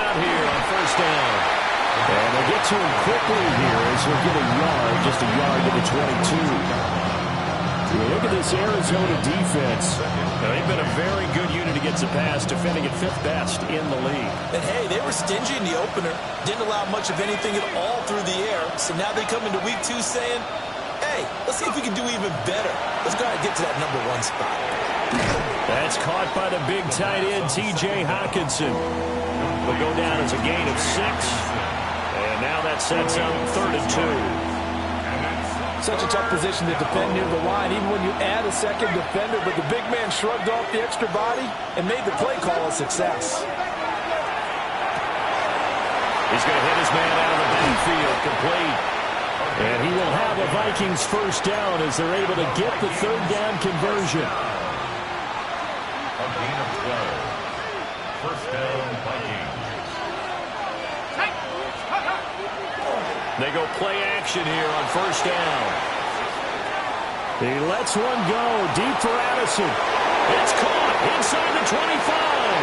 out here on first down. And they get to him quickly here as he'll get a yard, just a yard to the 22. Look at this Arizona defense. They've been a very good unit against the pass, defending at 5th best in the league. And, hey, they were stingy in the opener. Didn't allow much of anything at all through the air. So now they come into week 2 saying, hey, let's see if we can do even better. Let's go ahead and get to that #1 spot. That's caught by the big tight end, T.J. Hockenson. Will go down as a gain of 6. And now that sets up 3rd and 2. Such a tough position to defend near the line, even when you add a second defender. But the big man shrugged off the extra body and made the play call a success. He's going to hit his man out of the backfield, complete. And he will have a Vikings first down as they're able to get the 3rd down conversion. A gain of 12. First down, Vikings. They go play action here on first down. He lets one go deep for Addison. It's caught inside the 25.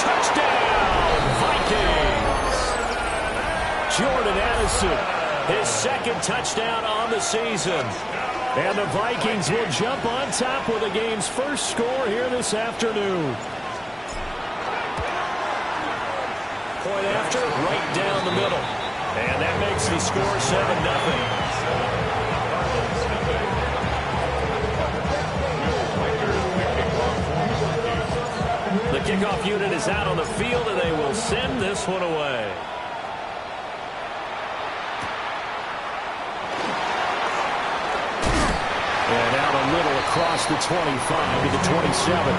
Touchdown, Vikings. Jordan Addison, his 2nd touchdown on the season. And the Vikings will jump on top with the game's first score here this afternoon. Point after, right down the middle. And that makes the score 7-0. The kickoff unit is out on the field, and they will send this one away. And out a little across the 25 to the 27.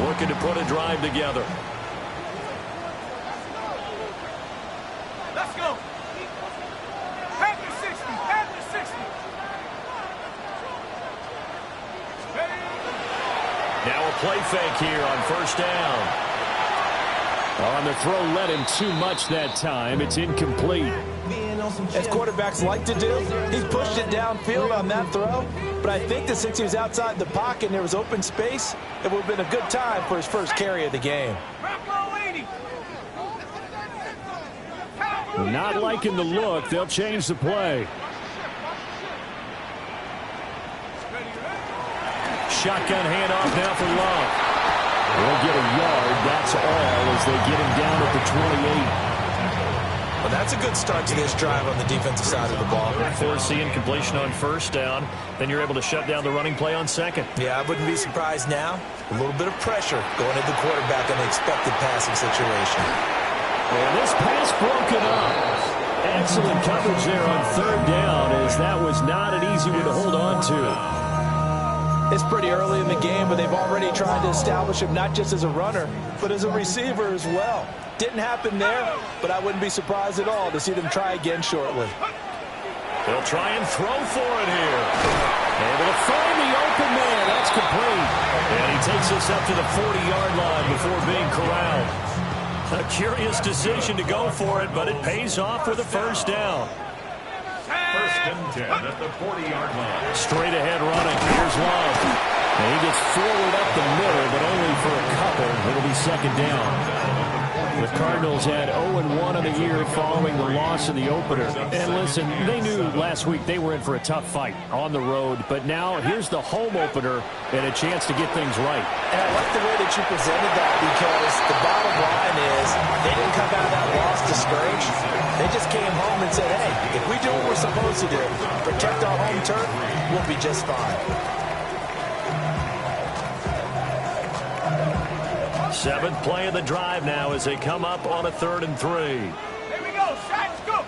Looking to put a drive together. Let's go. Pack the 60. Pack the 60. Now a play fake here on first down. On the throw, led him too much that time. It's incomplete. As quarterbacks like to do, he pushed it downfield on that throw. But I think that since he was outside the pocket and there was open space, it would have been a good time for his first carry of the game. Not liking the look. They'll change the play. Shotgun handoff now for Love. They'll get a yard. That's all as they get him down at the 28. Well, that's a good start to this drive on the defensive side of the ball. Forcing completion on first down. Then you're able to shut down the running play on second. Yeah, I wouldn't be surprised now. A little bit of pressure going at the quarterback in the expected passing situation. And this pass broken up. Excellent coverage there on 3rd down, as that was not an easy one to hold on to. It's pretty early in the game, but they've already tried to establish him not just as a runner, but as a receiver as well. Didn't happen there, but I wouldn't be surprised at all to see them try again shortly. They'll try and throw for it here. Able to find the open man. That's complete. And he takes us up to the 40-yard line before being corralled. A curious decision to go for it, but it pays off with a first down. First and 10 at the 40-yard line. Straight ahead running. Here's Love. And he gets forward up the middle, but only for a couple. It'll be 2nd down. The Cardinals had 0-1 on the year following the loss in the opener. And listen, they knew last week they were in for a tough fight on the road. But now here's the home opener and a chance to get things right. And I like the way that you presented that, because the bottom line is they didn't come out of that loss discouraged. They just came home and said, hey, if we do what we're supposed to do, protect our home turf, we'll be just fine. 7th play of the drive now as they come up on a 3rd and 3. Here we go. Shots go.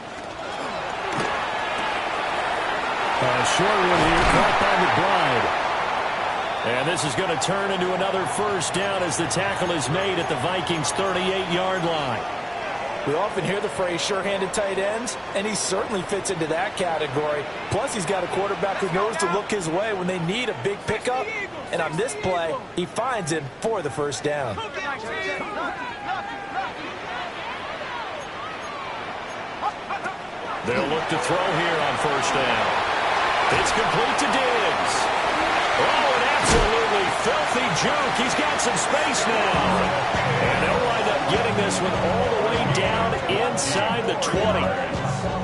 A short one here, caught by McBride. And this is going to turn into another first down as the tackle is made at the Vikings' 38-yard line. We often hear the phrase sure-handed tight ends, and he certainly fits into that category. Plus, he's got a quarterback who knows to look his way when they need a big pickup. And on this play, he finds him for the first down. They'll look to throw here on first down. It's complete to Diggs. Oh, an absolutely filthy juke. He's got some space now. And they'll wind up getting this one all the way down inside the 20.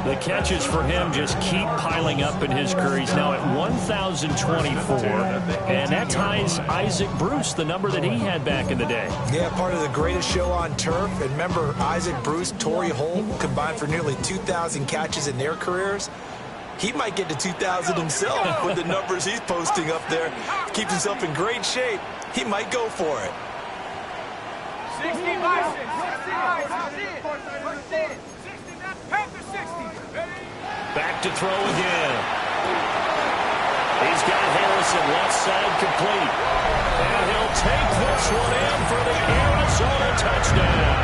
The catches for him just keep piling up in his career. He's now at 1,024. And that ties Isaac Bruce, the number that he had back in the day. Yeah, part of the greatest show on turf. And remember, Isaac Bruce, Torrey Holt combined for nearly 2,000 catches in their careers. He might get to 2,000 himself with the numbers he's posting up there. Keeps himself in great shape. He might go for it. 60 by 60. Panther 60. Back to throw again. He's got Harrison left side complete. And he'll take this one in for the Arizona touchdown.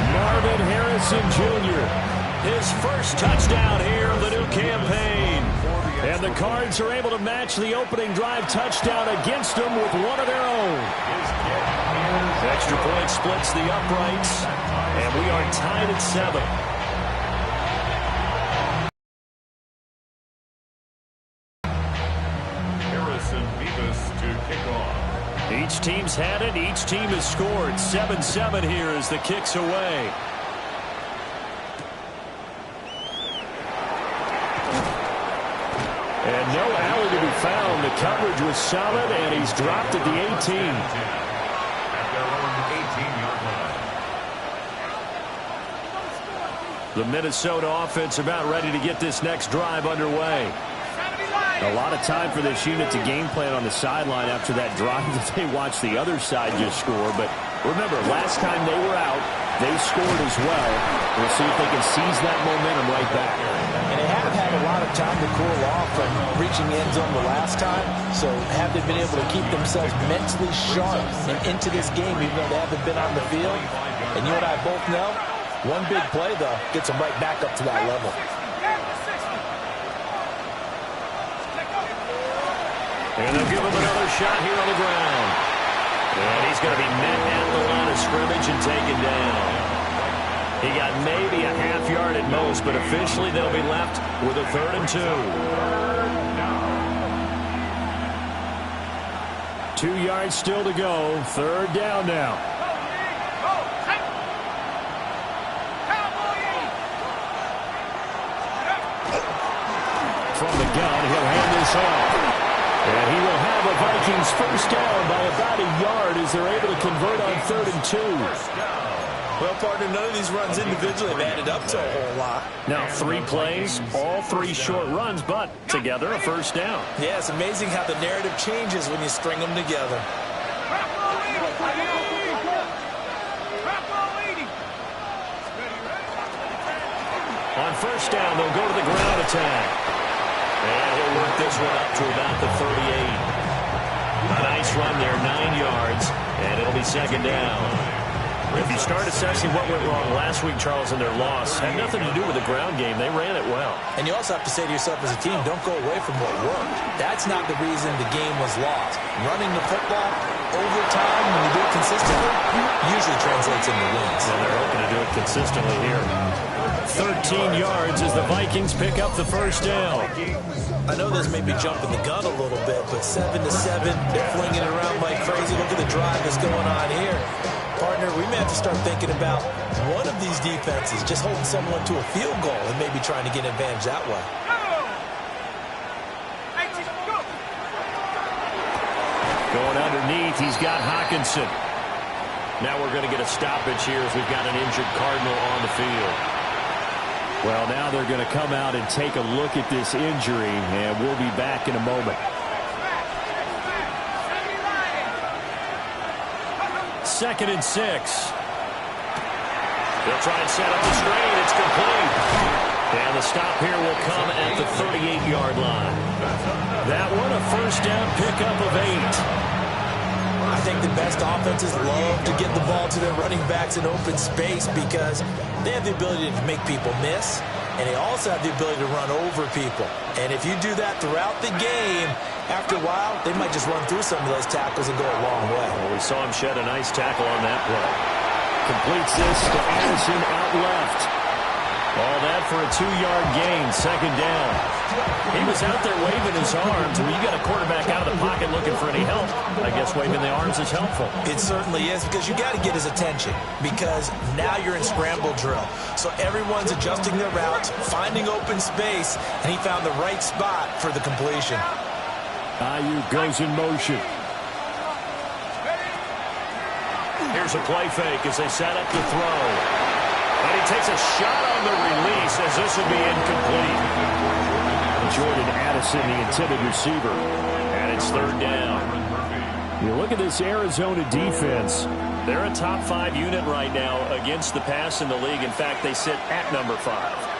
Marvin Harrison Jr., his first touchdown here of the new campaign. And the Cards are able to match the opening drive touchdown against them with one of their own. Extra point splits the uprights, and we are tied at 7. Harrison Beavis to kick off. Each team's had it. Each team has scored. 7-7 here as the kick's away. And no alley to be found. The coverage was solid, and he's dropped at the 18. At their own 18-yard line. The Minnesota offense about ready to get this next drive underway. A lot of time for this unit to game plan on the sideline after that drive that they watched the other side just score. But remember, last time they were out, they scored as well. We'll see if they can seize that momentum right back. And they have had a lot of time to cool off from reaching the end zone the last time. So have they been able to keep themselves mentally sharp and into this game even though they haven't been on the field? And you and I both know, one big play, though, gets them right back up to that level. And they'll give him another shot here on the ground. And he's going to be met at the line of scrimmage and taken down. He got maybe a half yard at most, but officially they'll be left with a 3rd and 2. 2 yards still to go. 3rd down now. From the gun, he'll hand this off. And he will have a Vikings first down by about a yard as they're able to convert on 3rd and 2. Well, partner, none of these runs individually have added up to a whole lot. Now 3 plays, all 3 short runs, but together a first down. Yeah, it's amazing how the narrative changes when you string them together. On first down, they'll go to the ground attack. And he'll work this one up to about the 38. A nice run there, 9 yards, and it'll be 2nd down. If you start assessing what went wrong last week, Charles, in their loss, had nothing to do with the ground game. They ran it well. And you also have to say to yourself as a team, don't go away from what worked. That's not the reason the game was lost. Running the football over time, when you do it consistently, usually translates into wins. And they're hoping to do it consistently here. 13 yards as the Vikings pick up the first down. I know this may be jumping the gun a little bit, but 7-7, they're flinging it around like crazy. Look at the drive that's going on here. Partner, we may have to start thinking about one of these defenses just holding someone to a field goal and maybe trying to get an advantage that way. Going underneath, he's got Hockenson. Now we're going to get a stoppage here as we've got an injured Cardinal on the field. Well, now they're going to come out and take a look at this injury, and we'll be back in a moment. 2nd and 6. They'll try and set up the screen. It's complete. And the stop here will come at the 38-yard line. That one, a first down pickup of 8. I think the best offenses love to get the ball to their running backs in open space because they have the ability to make people miss, and they also have the ability to run over people. And if you do that throughout the game, after a while, they might just run through some of those tackles and go a long way. Well, we saw him shed a nice tackle on that play. Completes this to Addison out left. All that for a 2-yard gain, second down. He was out there waving his arms. When you got a quarterback out of the pocket looking for any help, I guess waving the arms is helpful. It certainly is, because you got to get his attention, because now you're in scramble drill. So everyone's adjusting their routes, finding open space, and he found the right spot for the completion. Ayuk goes in motion. Here's a play fake as they set up the throw. And he takes a shot on the release as this will be incomplete. Jordan Addison, the intended receiver. And it's third down. You look at this Arizona defense. They're a top 5 unit right now against the pass in the league. In fact, they sit at number 5.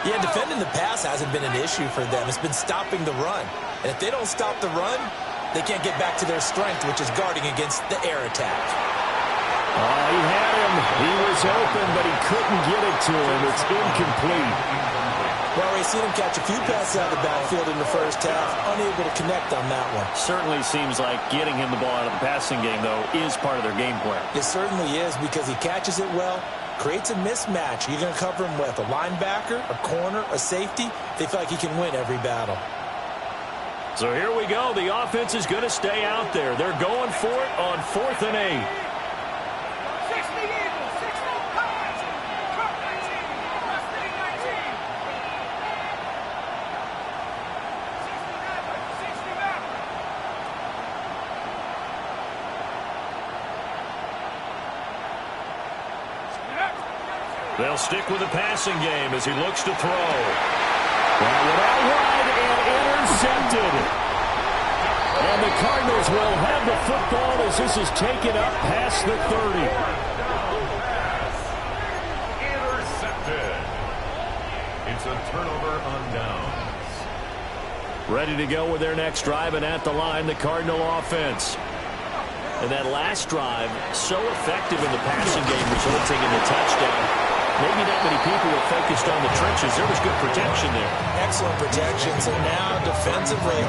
Yeah, defending the pass hasn't been an issue for them. It's been stopping the run. And if they don't stop the run, they can't get back to their strength, which is guarding against the air attack. Oh, he had him. He was open, but he couldn't get it to him. It's incomplete. Well, we've seen him catch a few passes out of the backfield in the first half, unable to connect on that one. Certainly seems like getting him the ball out of the passing game, though, is part of their game plan. It certainly is, because he catches it well, creates a mismatch. You're going to cover him with a linebacker, a corner, a safety. They feel like he can win every battle. So here we go. The offense is going to stay out there. They're going for it on 4th and 8. They'll stick with the passing game as he looks to throw. That one out wide and intercepted. And the Cardinals will have the football as this is taken up past the 30. Intercepted. It's a turnover on downs. Ready to go with their next drive, and at the line, the Cardinal offense. And that last drive, so effective in the passing game, resulting in the touchdown. Maybe not many people were focused on the trenches. There was good protection there. Excellent protection. So now, defensively,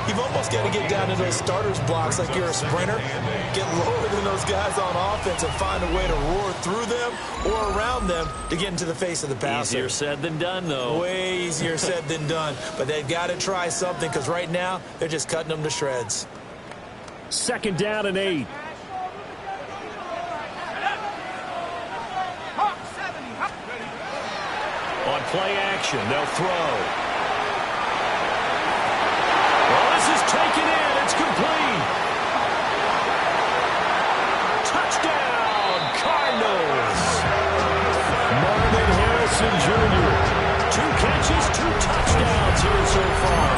you've almost got to get down to those starters blocks like you're a sprinter. Get lower than those guys on offense and find a way to roar through them or around them to get into the face of the passer. Easier said than done, though. Way easier said than done. But they've got to try something, because right now, they're just cutting them to shreds. Second down and 8. On play action, they'll throw. Well, this is taken in. It's complete. Touchdown, Cardinals. Marvin Harrison Jr. 2 catches, 2 touchdowns here so far.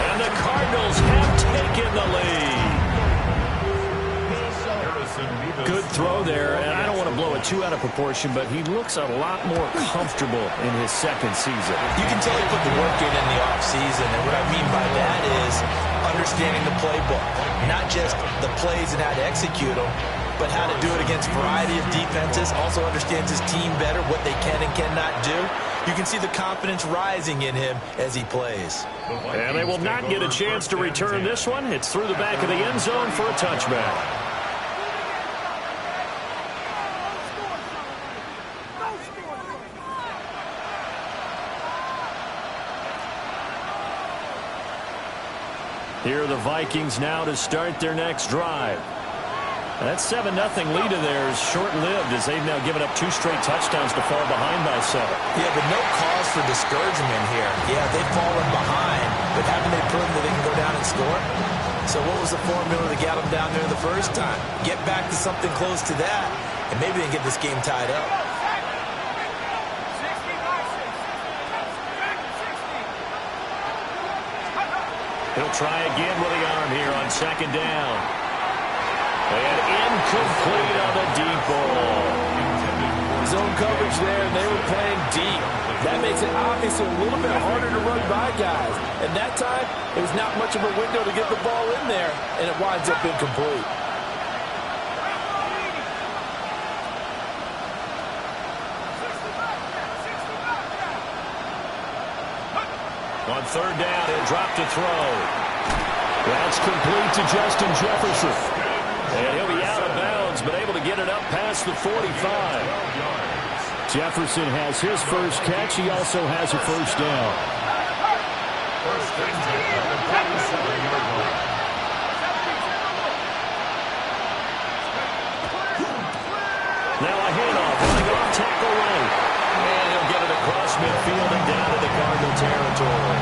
And the Cardinals have taken the lead. Good throw there, and I don't want to blow it too out of proportion, but he looks a lot more comfortable in his second season. You can tell he put the work in the offseason, and what I mean by that is understanding the playbook. Not just the plays and how to execute them, but how to do it against a variety of defenses. Also understands his team better, what they can and cannot do. You can see the confidence rising in him as he plays. And they will not get a chance to return this one. It's through the back of the end zone for a touchback. Here are the Vikings now to start their next drive. That 7-0 lead of theirs short-lived as they've now given up 2 straight touchdowns to fall behind by 7. Yeah, but no cause for discouragement here. Yeah, they've fallen behind, but haven't they proven that they can go down and score? So what was the formula to get them down there the first time? Get back to something close to that, and maybe they can get this game tied up. He'll try again with the arm here on second down. And incomplete on the deep ball. Zone coverage there, and they were playing deep. That makes it obviously a little bit harder to run by guys. And that time, it was not much of a window to get the ball in there, and it winds up incomplete. On third down, he'll drop to throw. That's complete to Justin Jefferson. And he'll be out of bounds, but able to get it up past the 45. Jefferson has his first catch. He also has a first down. First and 10 at the 47-yard line. Now a handoff, running off tackle right. And he'll get it across midfield and down to the Cardinal territory.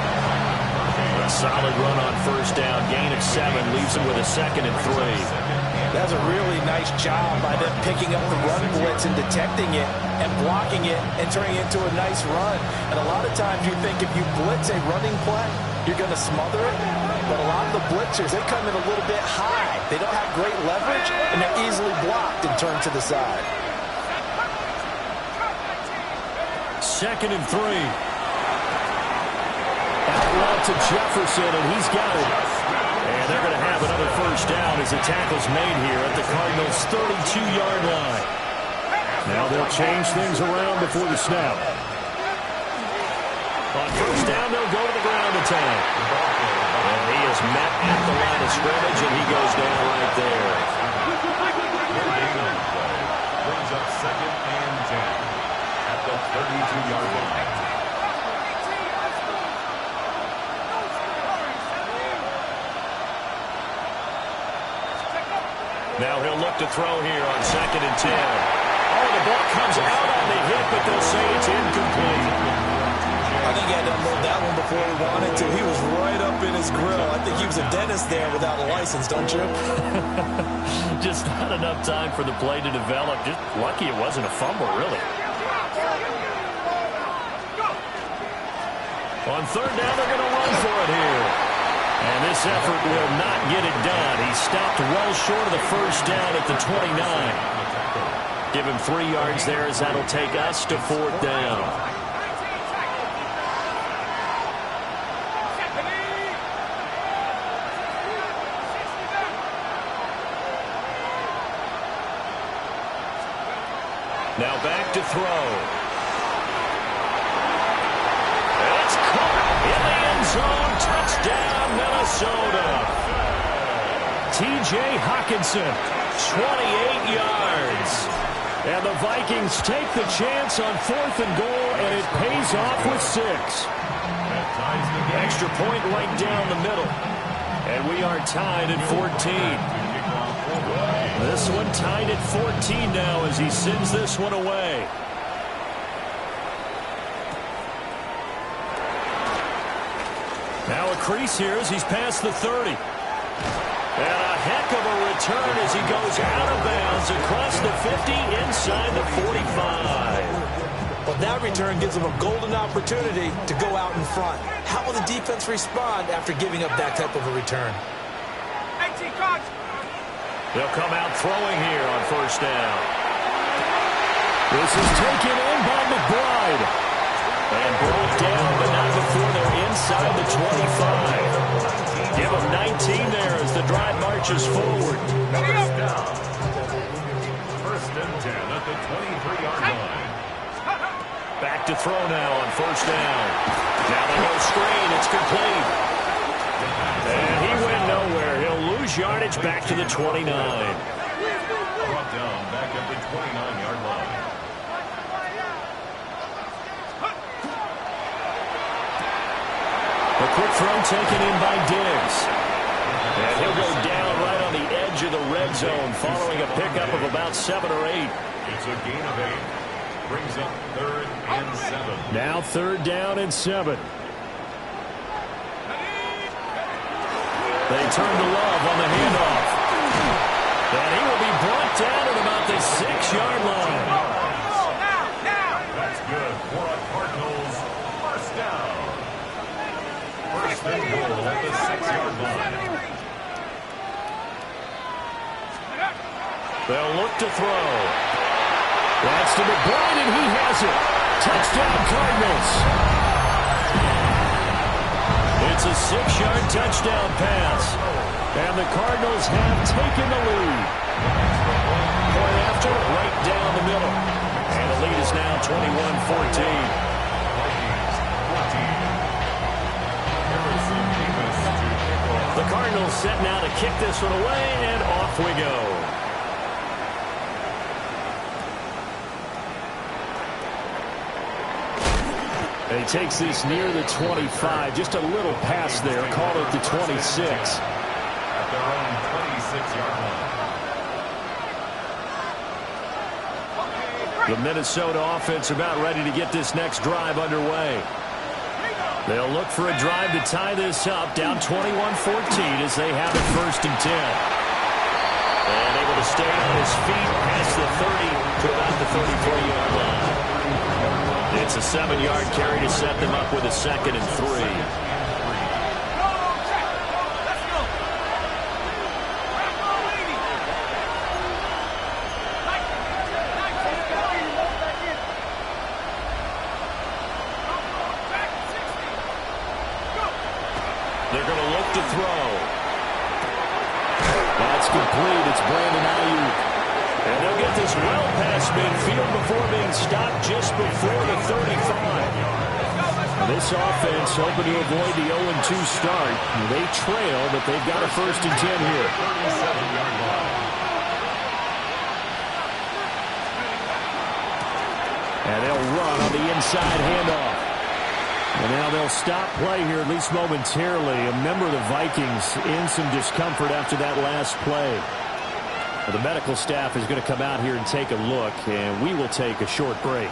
A solid run on first down. Gain of 7 leaves him with a 2nd and 3. That's a really nice job by them picking up the run blitz and detecting it and blocking it and turning it into a nice run. And a lot of times you think if you blitz a running play, you're going to smother it. But a lot of the blitzers, they come in a little bit high. They don't have great leverage, and they're easily blocked and turned to the side. 2nd and 3. Out route to Jefferson, and he's got it. And they're going to have another first down as the tackle's made here at the Cardinals' 32-yard line. Now they'll change things around before the snap. On first down, they'll go to the ground attack. And he is met at the line of scrimmage, and he goes down right there. Brings up 2nd and 10 at the 32-yard line. Now he'll look to throw here on 2nd and 10. Oh, the ball comes out on the hit, but they'll say it's incomplete. I think he had to unload that one before he wanted to. He was right up in his grill. I think he was a dentist there without a license, don't you? Just not enough time for the play to develop. Just lucky it wasn't a fumble, really. On third down, they're going to run for it here. And this effort will not get it done. He stopped well short of the first down at the 29. Give him 3 yards there as that'll take us to 4th down. Now back to throw. It's caught in the end zone. Touchdown, Minnesota. T.J. Hockenson, 28 yards. And the Vikings take the chance on 4th and goal, and it pays off with 6. Extra point right down the middle. And we are tied at 14. This one tied at 14 now as he sends this one away. Now a crease here as he's past the 30. And a heck of a return as he goes out of bounds across the 50 inside the 45. But that return gives them a golden opportunity to go out in front. How will the defense respond after giving up that type of a return? They'll come out throwing here on first down. This is taken in by McBride. And brought down, but not before they're inside the 25. Give them 19 there as the drive marches forward. First down. First and 10 at the 23-yard line. Back to throw now on first down. Now they go screen. It's complete. And he went nowhere. He'll lose yardage back to the 29. Brought down back at the 29-yard line. A quick throw taken in by Diggs. And he'll go down right on the edge of the red zone following a pickup of about 7 or 8. It's a gain of 8. Brings up 3rd and 7. Now 3rd down and 7. They turn to Love on the handoff. And he will be brought down at about the 6-yard line. That's good for a Cardinals first down. First and goal at the 6-yard line. They'll look to throw. That's to McBride, and he has it. Touchdown, Cardinals. It's a 6-yard touchdown pass. And the Cardinals have taken the lead. Point after, right down the middle. And the lead is now 21-14. The Cardinals set now to kick this one away, and off we go. he takes this near the 25. Just a little pass there. Call it the 26. At their own 26-yard line. The Minnesota offense about ready to get this next drive underway. They'll look for a drive to tie this up, down 21-14 as they have it 1st and 10. And able to stay on his feet past the 30 to about the 33-yard line. It's a 7-yard carry to set them up with a 2nd and 3. They're going to look to throw. That's complete. It's Brandon Ayuk. And they'll get this well past midfield before being stopped just before the 35. This offense hoping to avoid the 0-2 start. They trail, but they've got a 1st and 10 here. 37-yard line. And they'll run on the inside handoff. And now they'll stop play here, at least momentarily. A member of the Vikings in some discomfort after that last play. Well, the medical staff is going to come out here and take a look, and we will take a short break.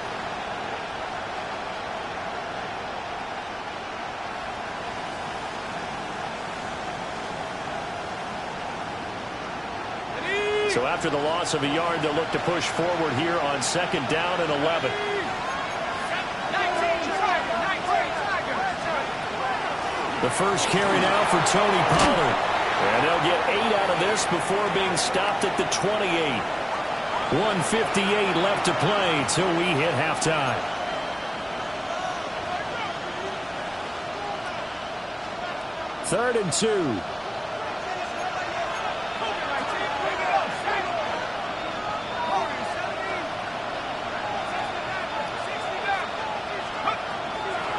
So after the loss of a yard, they'll look to push forward here on 2nd down and 11. The first carry now for Tony Pollard. And they'll get 8 out of this before being stopped at the 28. 1:58 left to play till we hit halftime. Third and 2.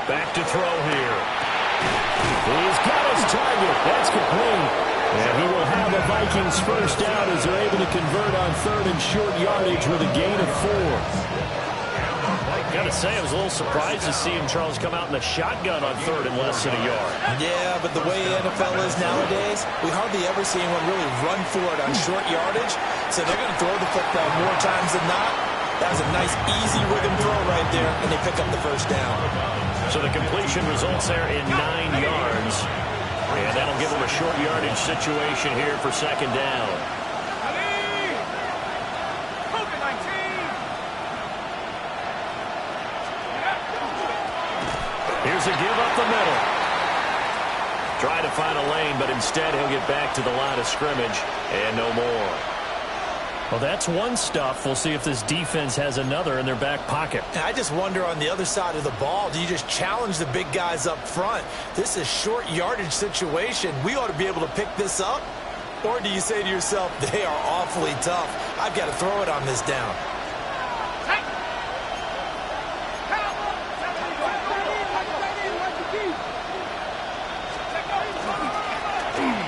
Back to throw here. He's got his target. That's complete. And he will have a Vikings first down as they're able to convert on 3rd and short yardage with a gain of 4. Got to say, I was a little surprised to see him, Charles, come out in the shotgun on 3rd and less than a yard. Yeah, but the way the NFL is nowadays, we hardly ever see anyone really run for it on short yardage. So they're going to throw the football more times than not. That was a nice, easy rhythm throw right there, and they pick up the first down. So the completion results there in 9 yards. And that'll give them a short yardage situation here for 2nd down. Here's a give up the middle. Try to find a lane, but instead he'll get back to the line of scrimmage and no more. Well, that's one stuff. We'll see if this defense has another in their back pocket. I just wonder on the other side of the ball, do you just challenge the big guys up front? This is short yardage situation. We ought to be able to pick this up. Or do you say to yourself, they are awfully tough. I've got to throw it on this down.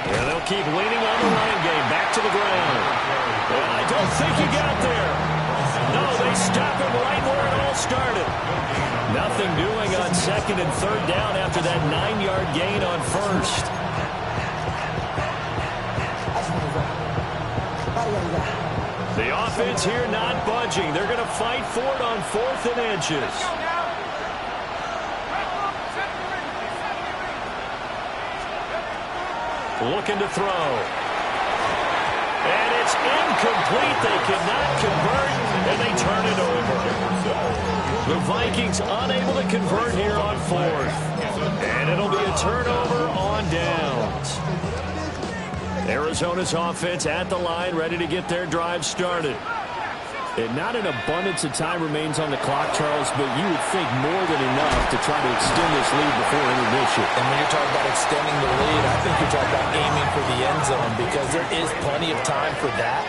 And they'll keep leaning on the running game. Back to the ground. And I don't think he got there. No, they stop him right where it all started. Nothing doing on 2nd and 3rd down after that 9-yard gain on 1st. The offense here not budging. They're going to fight for it on 4th and inches. Looking to throw. And it's incomplete. They cannot convert, and they turn it over. The Vikings unable to convert here on 4th. And it'll be a turnover on downs. Arizona's offense at the line, ready to get their drive started. And not an abundance of time remains on the clock, Charles, but you would think more than enough to try to extend this lead before intermission. And when you're talking about extending the lead, I think you're talking about aiming for the end zone because there is plenty of time for that.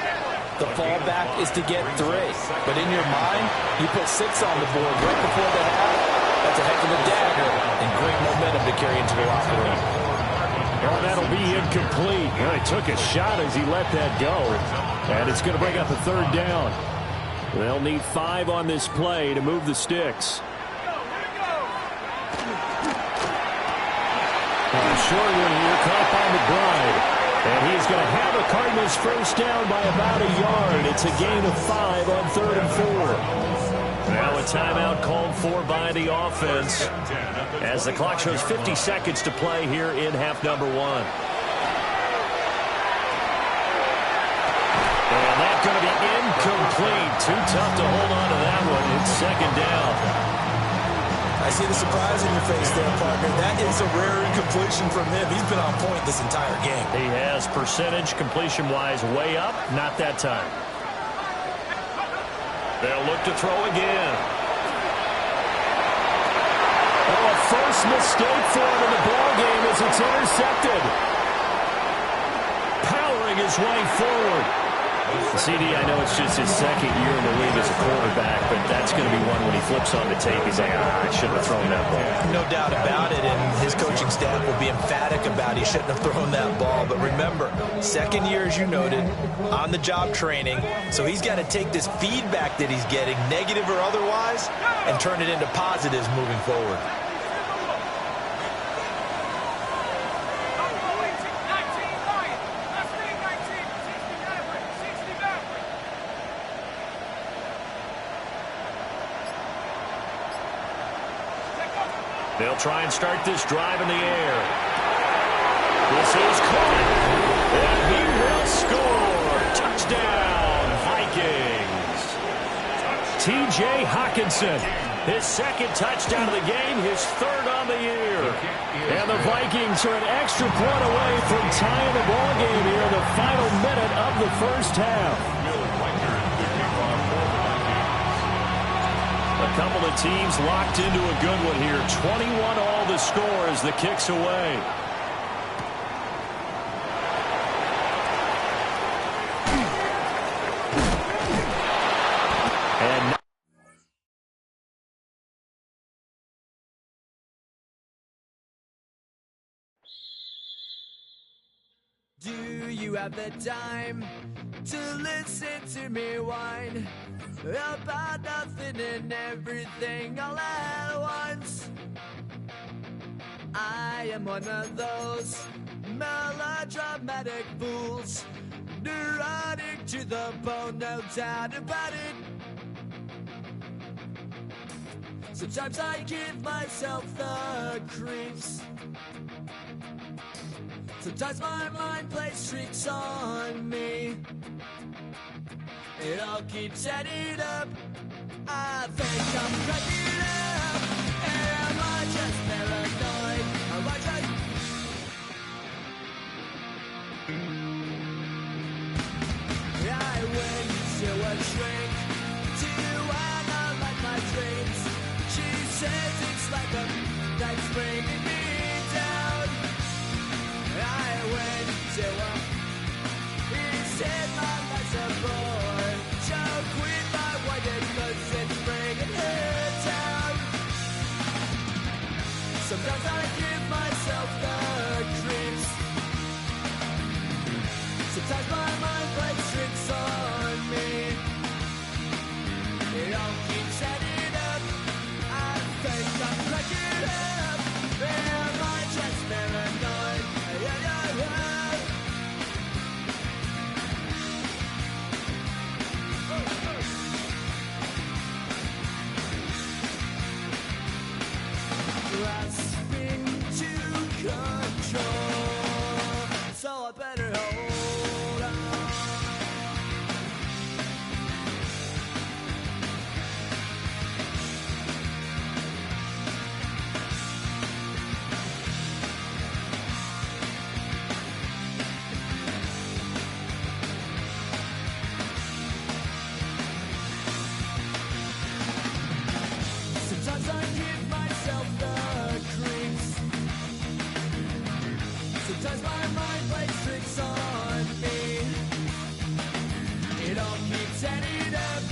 The fallback is to get 3. But in your mind, you put 6 on the board right before the half. That's a heck of a dagger and great momentum to carry into the locker room. Well, that'll be incomplete. Well, he took a shot as he let that go. And it's going to bring up a 3rd down. They'll need 5 on this play to move the sticks. Short one here, caught by McBride. And he's going to have the Cardinals first down by about a yard. It's a gain of 5 on 3rd and 4. Now a timeout called for by the offense as the clock shows 50 seconds to play here in half number 1. And that's going to be incomplete. Too tough to hold on to that one. It's 2nd down. I see the surprise in your face there, partner. That is a rare incompletion from him. He's been on point this entire game. He has percentage completion-wise way up. Not that time. They'll look to throw again. Oh, a first mistake for him in the ballgame as it's intercepted. Powering his way forward. CD, I know it's just his 2nd year in the league as a quarterback, but that's going to be one when he flips on the tape. He's like, I shouldn't have thrown that ball. No doubt about it, and his coaching staff will be emphatic about he shouldn't have thrown that ball. But remember, 2nd year, as you noted, on-the-job training, so he's got to take this feedback that he's getting, negative or otherwise, and turn it into positives moving forward. They'll try and start this drive in the air. This is caught. And he will score. Touchdown, Vikings. T.J. Hockenson, his 2nd touchdown of the game, his 3rd on the year. And the Vikings are an extra point away from tying the ball game here in the final minute of the first half. A couple of teams locked into a good one here. 21 all the score as the kick's away. And do you have the time to listen to me whine about nothing and everything all at once? I am one of those melodramatic fools, neurotic to the bone, no doubt about it. Sometimes I give myself the creeps. Sometimes my mind plays tricks on me. It all keeps adding up. I think I'm cracking up. Am I just paranoid? Am I just... I went to a shrink to analyze my dreams. She says it's like a that's bringing me down. I went to a... He said my life's a bore. Joke with my wife because it's bringing her down. Sometimes I give myself the creeps. Sometimes my mind plays tricks on me. It all keeps adding up. I think I'm cracking up. Am I just paranoid? Grasping to control, so I better hold on. Sometimes I give myself the creeps. Sometimes my mind plays tricks on me. It all keeps adding up.